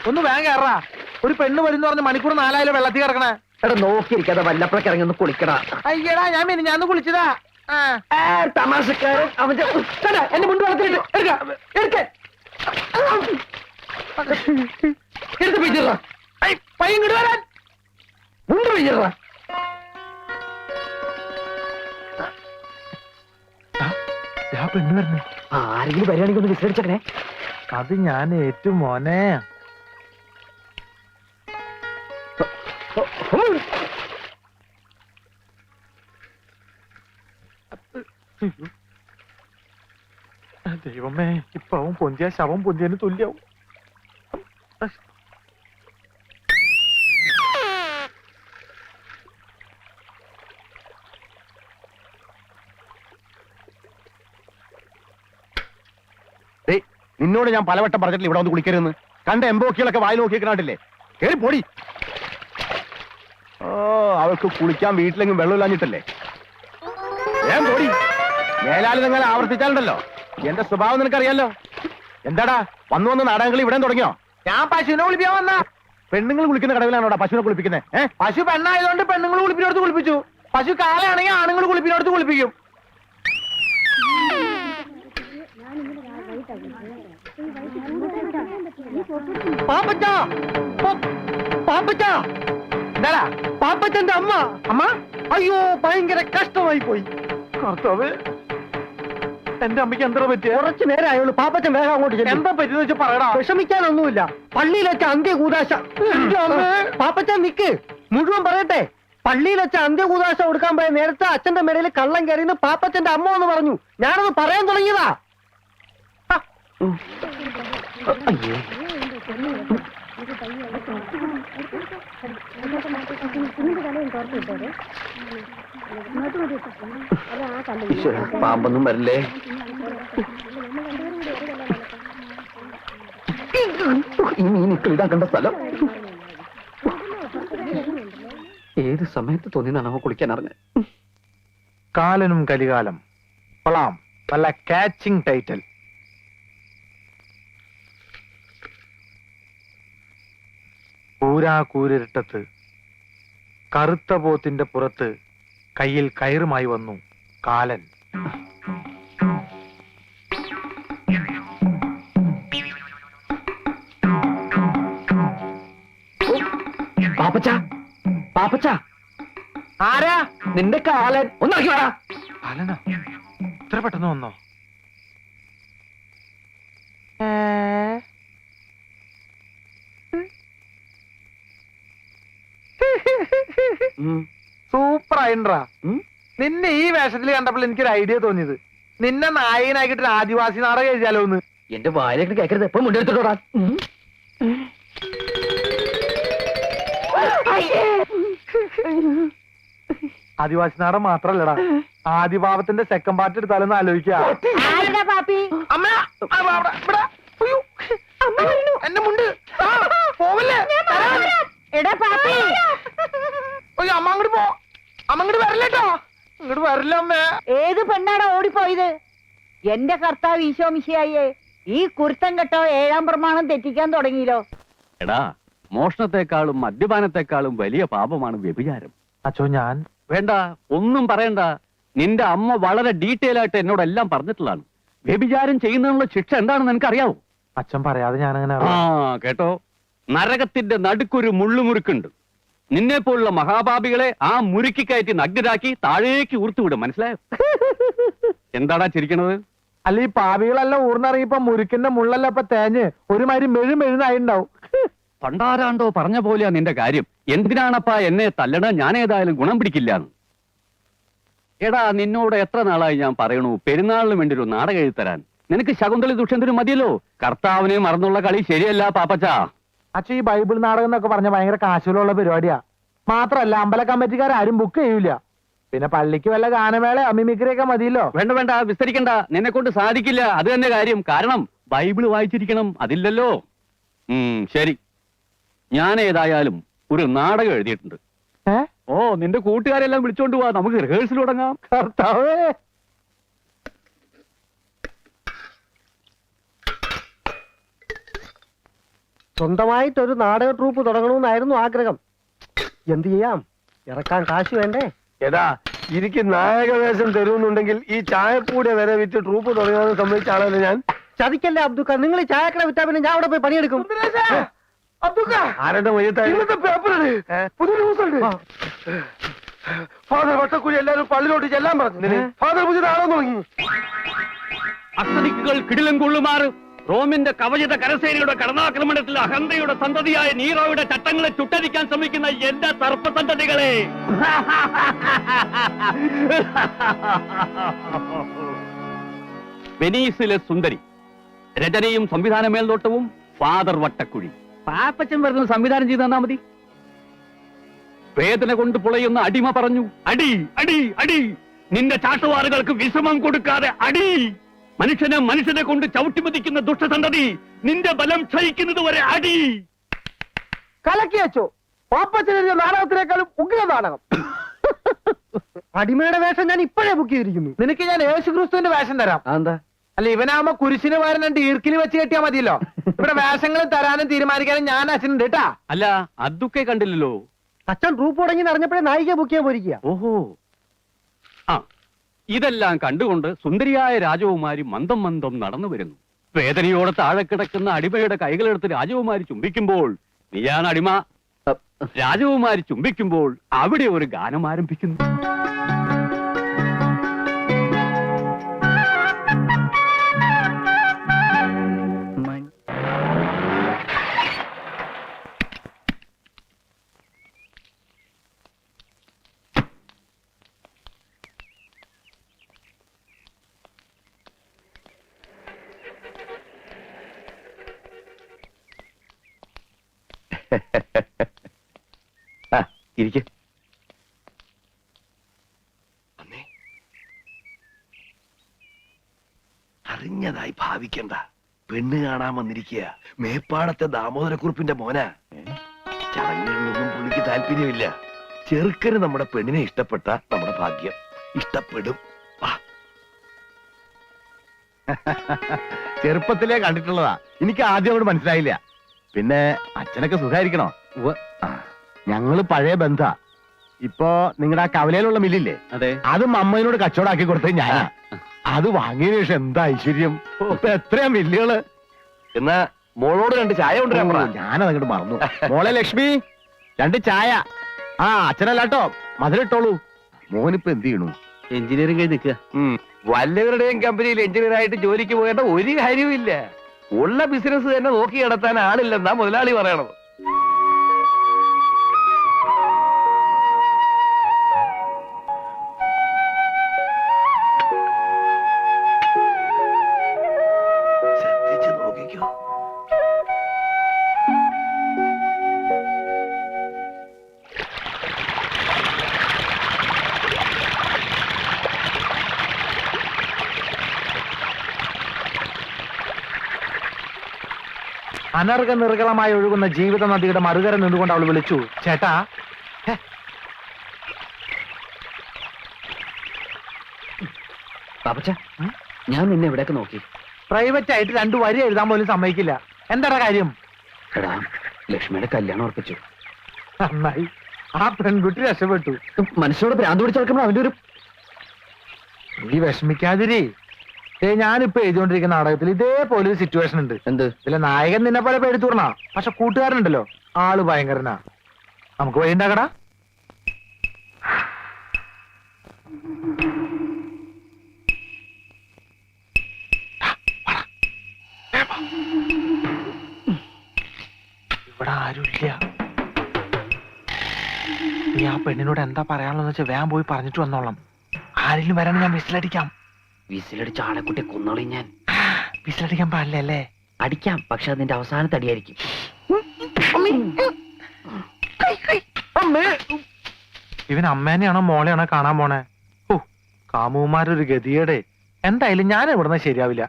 ഒന്ന് വേഗം കയറാ. ഒരു പെണ്ണ് വരുന്ന പറഞ്ഞ് മണിക്കൂർ 4000 വെള്ളത്തിൽ കിടക്കണേ. എടാ നോക്കിയിരിക്കാതെ വല്ലപ്പോഴൊക്കെ ഇറങ്ങി ഒന്ന് കുളിക്കടാ. അയ്യടാ ഞാൻ ഞാൻ കുളിച്ചതാ. തമാശക്കാരൻ അവന്റെ എന്നെ മുണ്ട് വളർത്തിട്ട് എടുത്ത് പിടിച്ചിട പയ്യങ്ങോട്ട് വരാൻ മുണ്ട് പിടിച്ചിട. പെണ്ണ് വരണേ. ആരെങ്കിലും വരികയാണെങ്കിൽ ഒന്ന് വിസരിച്ചേ. അത് ഞാൻ ഏറ്റു മോനെ. ദൈവമേ, ഇപ്പൊ അവൻ പൊന്തിയ ശവം പൊന്തിയതിന് തുല്യാവും. നിന്നോട് ഞാൻ പലവട്ടം പറഞ്ഞിട്ടില്ല ഇവിടെ ഒന്ന് കുളിക്കരുതെന്ന്. കണ്ട എംബോക്കികളൊക്കെ വായി നോക്കിക്കണ്ടില്ലേ? കേറി പോടി. ഓ, അവൾക്ക് കുളിക്കാൻ വീട്ടിലെങ്കിലും വെള്ളമില്ലാഞ്ഞിട്ടല്ലേ? ഞാൻ പോടി. മേലാലി നിങ്ങൾ ആവർത്തിച്ചാലുണ്ടല്ലോ എന്റെ സ്വഭാവം നിനക്കറിയാലോ. എന്താടാ വന്നു നാടകങ്ങൾ ഇവിടെ തുടങ്ങിയോ? ഞാൻ പശുവിനെ കുളിപ്പിക്കാൻ വന്ന. പെണ്ണുങ്ങൾ കുളിക്കുന്ന കടവിലാണോടാ പശുവിനെ കുളിപ്പിക്കുന്നത്? പശു പെണ്ണായതുകൊണ്ട് പെണ്ണുങ്ങൾ കുളിപ്പിനടുത്ത് കുളിപ്പിച്ചു. പശു കാലാണെങ്കിൽ ആണുങ്ങൾ കുളിപ്പിനടുത്ത് കുളിപ്പിക്കും. എന്താടാ പാപ്പച്ചന്റെ അമ്മ? അമ്മ അയ്യോ ഭയങ്കര കഷ്ടമായി പോയി. കർത്താവ്, എന്റെ അമ്മയ്ക്ക് എന്താ പറ്റിയ? കുറച്ചു നേരം ആയുള്ളൂ. പാപ്പച്ചൻ വേഗം അങ്ങോട്ട് ചെല്ല്. എന്താ പറ്റിയെന്ന് വെച്ചാൽ പറയടാ. വിഷമിക്കാനൊന്നുമില്ല. പള്ളിയിൽ വെച്ച അന്ത്യകൂദാശ. പാപ്പച്ചൻ നിക്ക്, മുഴുവൻ പറയട്ടെ. പള്ളിയിൽ വെച്ച അന്ത്യകൂദാശ കൊടുക്കാൻ പോയ നേരത്തെ അച്ഛന്റെ മേടയിൽ കള്ളം കയറിയെന്ന് പാപ്പച്ചന്റെ അമ്മ എന്ന് പറഞ്ഞു. ഞാനത് പറയാൻ തുടങ്ങിയതാ. പാമ്പൊന്നും വരില്ലേ? ഈ മീനിക്കൾ ഇടാൻ കണ്ട സ്ഥലം ഏത് സമയത്ത് തോന്നിയെന്നാണ് അവ കുളിക്കാൻ അറിഞ്ഞത്. കാലനും കലികാലം കൊള്ളാം. നല്ല കാച്ചിങ് ടൈറ്റിൽ. കൂരാകൂരിട്ടത്ത് കറുത്ത പോത്തിന്റെ പുറത്ത് കയ്യിൽ കയറുമായി വന്നു കാലൻ. പാപ്പച്ച, പാപ്പച്ച, ആരാ? നിന്റെ കാലൻ. ഒന്നാക്കി വേടാ. കാലനാ? ഇത്ര പെട്ടെന്ന് വന്നോ? സൂപ്പർ ആയിട്ടാ. നിന്നെ ഈ വേഷത്തിൽ കണ്ടപ്പോൾ എനിക്കൊരു ഐഡിയ തോന്നിയത്, നിന്നെ നായകനാക്കിട്ട് ഒരു ആദിവാസി നാടകം എഴുതിയാലോ എന്ന്. എന്റെ വായിലേക്ക് കേൾക്കരുത്. എപ്പോഴും മുണ്ടെടുത്തിട്ടോടാ. ആദിവാസി നാടകം മാത്രല്ലടാ, ആദിഭാവത്തിന്റെ സെക്കൻഡ് പാർട്ട് എടുത്താലൊന്ന് ആലോചിക്കാ. എന്റെ മുണ്ട് പോവല്ലേ? അമ്മ അങ്ങോട്ട് പോ. അമ്മ അങ്ങോട്ട് വരല്ലേട്ടോ. ഇങ്ങോട്ട് വരില്ല അമ്മേ. ഏത് പെണ്ണാണ് ഓടിപ്പോയത്? എന്റെ കർത്താവ് ഈശോ മിശിഹായേ, ഈ കുരുത്തം കെട്ടോ 7-ാം പ്രമാണം തെറ്റിക്കാൻ തുടങ്ങിയല്ലോ. എടാ, മോഷണത്തെക്കാളും മദ്യപാനത്തെക്കാളും വലിയ പാപമാണ് വ്യഭിചാരം. അച്ചോ, ഞാൻ വേണ്ട, ഒന്നും പറയണ്ട. നിന്റെ അമ്മ വളരെ ഡീറ്റെയിൽ ആയിട്ട് എന്നോടെല്ലാം പറഞ്ഞിട്ടുള്ളതാണ്. വ്യഭിചാരം ചെയ്യുന്നതിനുള്ള ശിക്ഷ എന്താണെന്ന് നിനക്കറിയാവോ? അച്ഛൻ പറയാതെ ഞാനങ്ങനെ. ആ കേട്ടോ, നരകത്തിന്റെ നടുക്കൊരു മുള്ളുമുറുക്കുണ്ട്. നിന്നെ പോലുള്ള മഹാപാപികളെ ആ മുറുക്കി കയറ്റി നഗ്നരാക്കി താഴേക്ക് ഊർത്തുവിടും. മനസ്സിലായോ? എന്താടാ ചിരിക്കണത്? അല്ല, ഈ പാപികളെല്ലാം ഊർന്നിറങ്ങിയപ്പോ മുരുക്കിന്റെ മുള്ളല്ല ഇപ്പൊ തേഞ്ഞ് ഒരുമാതിരി മെഴുമെഴുന്നായിണ്ടാവും. പണ്ടാരാണ്ടോ പറഞ്ഞ പോലെയാ നിന്റെ കാര്യം. എന്തിനാണപ്പാ എന്നെ തല്ലണ? ഞാൻ ഏതായാലും ഗുണം പിടിക്കില്ലാന്ന്. എടാ, നിന്നോട് എത്ര നാളായി ഞാൻ പറയണു പെരുന്നാളിന് വേണ്ടി ഒരു നാടകം എഴുതരാൻ. നിനക്ക് ശകുന്തളി ദുഷ്യന്തനും മതിയല്ലോ. കർത്താവിനെ മറന്നുള്ള കളി ശരിയല്ല പാപ്പച്ചാ. അച്ഛൻ ഈ ബൈബിൾ നാടകം എന്നൊക്കെ പറഞ്ഞ ഭയങ്കര കാശുകളുള്ള പരിപാടിയാ. മാത്രല്ല അമ്പല കമ്മിറ്റിക്കാരും ബുക്ക് ചെയ്യൂല. പിന്നെ പള്ളിക്ക് വല്ല ഗാനമേള മിമിക്രിയൊക്കെ മതിയല്ലോ. വേണ്ട വേണ്ട, വിസ്തരിക്കണ്ട. നിന്നെ കൊണ്ട് സാധിക്കില്ല. അത് തന്നെ കാര്യം. കാരണം ബൈബിള് വായിച്ചിരിക്കണം. അതില്ലല്ലോ. ശരി, ഞാൻ ഏതായാലും ഒരു നാടകം എഴുതിയിട്ടുണ്ട്. ഓ, നിന്റെ കൂട്ടുകാരെല്ലാം വിളിച്ചോണ്ട് പോവാ. നമുക്ക് റിഹേഴ്സൽ തുടങ്ങാം. കർത്താവേ, സ്വന്തമായിട്ടൊരു നാടക ട്രൂപ്പ് തുടങ്ങണമെന്നായിരുന്നു ആഗ്രഹം. എന്ത് ചെയ്യാം, ഇറക്കാൻ കാശ് വേണ്ടേ? എടാ എനിക്ക് നായകവേഷം തരുന്നുണ്ടെങ്കിൽ ഈ ചായപ്പൂടെ വരെ വിറ്റ് ട്രൂപ്പ് തുടങ്ങാമെന്ന് സമ്മതിച്ച ആളല്ലേ ഞാൻ. ചതിക്കല്ലേ അബ്ദുക്ക, നിങ്ങൾ ഈ ചായക്കട വിറ്റാ പിന്നെ ഞാൻ അവിടെ പോയി പണിയെടുക്കും. ആരുടെ പുതിയ ന്യൂസ് ഉണ്ട്. ഫാദർ വട്ടക്കുഴി എല്ലാവരും പള്ളിയിലോട്ട് ചെല്ലാൻ പറഞ്ഞു. ഫാദർ പുതിയ ആളോ തുടങ്ങി. അക്രമിക്കുകൾ കിടിലം കൊള്ളുമാറ് റോമിന്റെ കവചിത കരസേനയുടെ കടന്നാക്രമണത്തിൽ അഹന്തയുടെ സന്തതിയായ നീറോയുടെ ചട്ടങ്ങളെ ചുട്ടരിക്കാൻ ശ്രമിക്കുന്ന എന്റെ സർപ്പസന്തതികളെ, വെനീസിലെ സുന്ദരി, രചനയും സംവിധാന മേൽനോട്ടവും ഫാദർ വട്ടക്കുഴി. പാപ്പച്ചൻ വരുന്ന സംവിധാനം ചെയ്ത് തന്നാ മതി. വേദന കൊണ്ട് പുളയുന്ന അടിമ പറഞ്ഞു, അടി അടി അടി, നിന്റെ ചാട്ടുവാറുകൾക്ക് വിശ്രമം കൊടുക്കാതെ അടി. മനുഷ്യനെ കൊണ്ട് ചവിട്ടിമതിക്കുന്ന ദുഷ്ടസന്തതി, നിന്റെ ബലം ക്ഷയിക്കുന്നത് വരെ അടി. കലക്കി വെച്ചോ, പാപ്പച്ചനെഴുതിയ നാടകത്തിനേക്കാളും ഉഗ്ര നാടകം. അടിമയുടെ വേഷം ഞാൻ ഇപ്പോഴേ ബുക്ക് ചെയ്തിരിക്കുന്നു. നിനക്ക് ഞാൻ യേശു ക്രിസ്തുവിന്റെ വേഷം തരാം. എന്താ? അല്ല, ഇവനാകുമ്പോ കുരിശിന് പകരം രണ്ട് ഈർക്കിന് വെച്ച് കെട്ടിയാ മതിയല്ലോ. ഇവിടെ വേഷങ്ങൾ തരാനും തീരുമാനിക്കാനും ഞാൻ അച്ഛനുണ്ട് കേട്ടാ. അല്ല, അതൊക്കെ കണ്ടില്ലല്ലോ. അച്ഛൻ ട്രൂപ്പ് തുടങ്ങി അറിഞ്ഞപ്പോഴേ നായിക ബുക്ക് ചെയ്യാൻ പോയിരിക്കുക. ഓഹോ. ആ, ഇതെല്ലാം കണ്ടുകൊണ്ട് സുന്ദരിയായ രാജകുമാരി മന്ദം മന്ദം നടന്നു വരുന്നു. വേദനയോടെ താഴെ കിടക്കുന്ന അടിമയുടെ കൈകളെടുത്ത് രാജകുമാരി ചുംബിക്കുമ്പോൾ, നീയാണ് അടിമ. രാജകുമാരി ചുംബിക്കുമ്പോൾ അവിടെ ഒരു ഗാനം ആരംഭിക്കുന്നു. ഇരിക്കെ. അറിഞ്ഞതായി ഭാവിക്കണ്ട. പെണ്ണ് കാണാൻ വന്നിരിക്കുക മേപ്പാടത്തെ ദാമോദരക്കുറുപ്പിന്റെ മോനാ. ചടങ്ങുകളിലൊന്നും പുള്ളിക്ക് താല്പര്യമില്ല. ചെറുക്കന് നമ്മുടെ പെണ്ണിനെ ഇഷ്ടപ്പെട്ട നമ്മുടെ ഭാഗ്യം. ഇഷ്ടപ്പെടും. ചെറുപ്പത്തിലേ കണ്ടിട്ടുള്ളതാ. എനിക്ക് ആദ്യം അങ്ങോട്ട് മനസ്സിലായില്ല. പിന്നെ അച്ഛനൊക്കെ സുഖായിരിക്കണോ? ഞങ്ങള് പഴയ ബന്ധ. ഇപ്പൊ നിങ്ങളുടെ ആ കവലയിലുള്ള മില്ലില്ലേ, അതെ, അത് അമ്മയോട് കച്ചവടാക്കി കൊടുത്തത് ഞാനാ. അത് വാങ്ങിയതിനു ശേഷം എന്താ ഐശ്വര്യം. ഇപ്പൊ എത്രയാ മില്ലുകള്. എന്നാ മോളോട് രണ്ട് ചായ കൊണ്ടുവരാൻ പറ. ഞാനതങ്ങോട്ട് മറന്നു. മോളെ ലക്ഷ്മി, രണ്ട് ചായ. ആ, അച്ഛനല്ലാട്ടോ, മധുരിട്ടോളൂ. മോനിപ്പോ എന്ത് ചെയ്യണു? എഞ്ചിനീയറിംഗ് കഴിഞ്ഞ് നിൽക്കുക. വല്ലവരുടെയും കമ്പനിയിൽ എഞ്ചിനീയർ ആയിട്ട് ജോലിക്ക് പോകേണ്ട ഒരു കാര്യമില്ല. ഉള്ള ബിസിനസ് തന്നെ നോക്കി നടത്താൻ ആളില്ലെന്നാ മുതലാളി പറയണത്. ശ്രദ്ധിച്ചു നോക്കിക്കോ. അനർഘ നിർഗളമായി ഒഴുകുന്ന ജീവിത നദിയുടെ മറുകര നിന്നുകൊണ്ട് അവൾ വിളിച്ചു, ചേട്ടാ. പാപ്പച്ച, ഞാൻ നിന്നെ എവിടെയൊക്കെ നോക്കി. പ്രൈവറ്റ് ആയിട്ട് 2 വരി എഴുതാൻ പോലും സമ്മതിക്കില്ല. എന്താ കാര്യം? എടാ, ലക്ഷ്മിയുടെ കല്യാണം ഉറപ്പിച്ചു. നന്നായി, ആ പെൺകുട്ടി രക്ഷപ്പെട്ടു. മനസ്സിലൂടെ ഭ്രാന്ത് പിടിച്ചെടുക്കുമ്പോൾ അവന്റെ ഒരു നീ വിഷമിക്കാതിരി. ഞാനിപ്പോ എഴുതിക്കൊണ്ടിരിക്കുന്ന നാടകത്തിൽ ഇതേപോലെ ഒരു സിറ്റുവേഷൻ ഉണ്ട്. എന്ത്? ഇതിലെ നായകൻ നിന്നെ പോലെ പേടിത്തൂർണ, പക്ഷെ കൂട്ടുകാരനുണ്ടല്ലോ, ആള് ഭയങ്കരനാ. നമുക്ക് വഴി ഉണ്ടാക്കടാ. ഇവിടെ ആരുമില്ല. നീ ആ പെണ്ണിനോട് എന്താ പറയാനുള്ളതെന്ന് വെച്ചാൽ വേഗം പോയി പറഞ്ഞിട്ട് വന്നോളാം. ആരെങ്കിലും വരാൻ ഞാൻ വിസിലടിക്കാം. വിസിലടിച്ച ആളെക്കുട്ടി കൊന്നോളി ഞാൻ. വിസിലടിക്കാൻ പാടില്ലല്ലേ? അടിക്കാം, പക്ഷെ അതിന്റെ അവസാനത്തെ അടിയായിരിക്കും. ഇവൻ അമ്മേനെയാണോ മോളെയാണോ കാണാൻ പോണേ? ഓ, കാമുമാരൊരു ഗതിയുടെ. എന്തായാലും ഞാൻ ഇവിടുന്ന് ശരിയാവില്ല.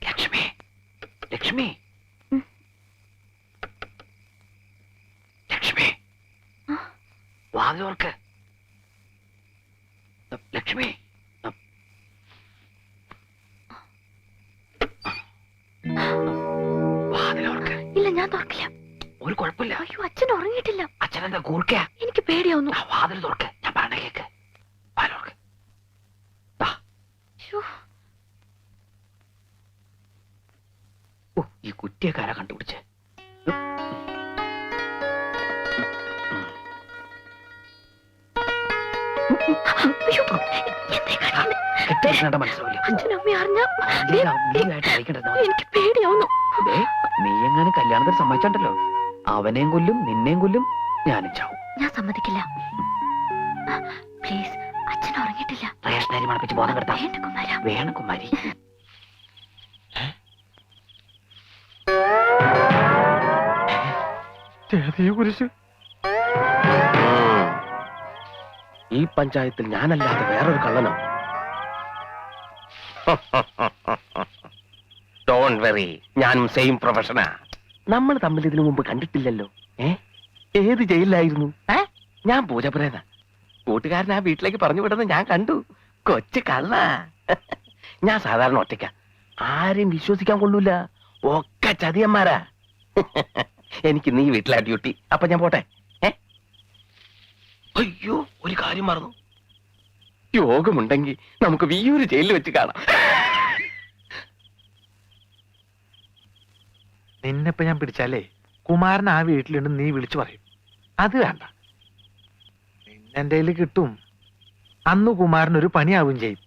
ലക്ഷ്മി, ലക്ഷ്മി, ലക്ഷ്മി, വാതിലോർക്ക്. ലക്ഷ്മി, ഞാൻ തുറക്കില്ല. ഒരു കുഴപ്പമില്ല. അയ്യോ, അച്ഛൻ ഉറങ്ങിയിട്ടില്ല. അച്ഛനെന്താ കൂർക്കയാ? എനിക്ക് പേടിയാവുന്നു. വാതിൽ തുറക്ക്, ഞാൻ പറഞ്ഞ കേക്ക്. വാതിൽ. ശ്ശോ. ഓ, ഈ കുറ്റിയക്കാരാ കണ്ടുപിടിച്ചേ. അയ്യോ, എന്തേ കാണിക്കുന്നെ? കെട്ടിയിരുന്നേണ്ട മനസ്സിലാവില്ല. അച്ഛനും അമ്മയും അറിഞ്ഞാ എനിക്ക് പേടിയാവുന്നു. നീ എങ്ങനെ കല്യാണത്തിന് സമ്മതിച്ചോ അവനെയും കൊല്ലും നിന്നെയും കൊല്ലും ഞാനും ചാവും. ഞാൻ സമ്മതിക്കില്ല. പ്ലീസ്, അച്ഛൻ ഉറങ്ങിയിട്ടില്ല. റേഷനരി മണപ്പിച്ച് ബോധം കെടുത്താ. വേണ്ട കുമാര. വേണം കുമാരി. കുരിശ് ഈ പഞ്ചായത്തിൽ ഞാനല്ലാതെ വേറൊരു കള്ളനോ? ഡോണ്ട് വെറി, ഞാനും സെയിം പ്രൊഫഷനാ. നമ്മൾ തമ്മിൽ ഇതിനു മുമ്പ് കണ്ടിട്ടില്ലല്ലോ. ഏത് ജയിലിലായിരുന്നു? ഞാൻ പൂജപ്രേത. കൂട്ടുകാരൻ ആ വീട്ടിലേക്ക് പറഞ്ഞു വിടുന്നത് ഞാൻ കണ്ടു. കൊച്ചു കള്ള. ഞാൻ സാധാരണ ഒറ്റയ്ക്ക, ആരെയും വിശ്വസിക്കാൻ കൊള്ളൂല. ഒക്കെ ചതിയന്മാരാ. എനിക്ക് നീ വീട്ടിലാ ഡ്യൂട്ടി. അപ്പൊ ഞാൻ പോട്ടെ. അയ്യോ, ഒരു കാര്യം മറന്നു. യോഗമുണ്ടെങ്കിൽ നമുക്ക് വിയ്യൂര് ജയിലിൽ വെച്ച് കാണാം. നിന്നെപ്പോ ഞാൻ പിടിച്ചാലേ കുമാരൻ ആ വീട്ടിലുണ്ട് നീ വിളിച്ചു പറയും. അത് വേണ്ട, നിന്നെന്റെ കയ്യിൽ കിട്ടും. അന്ന് കുമാരൻ ഒരു പണിയാവും ചെയ്യും.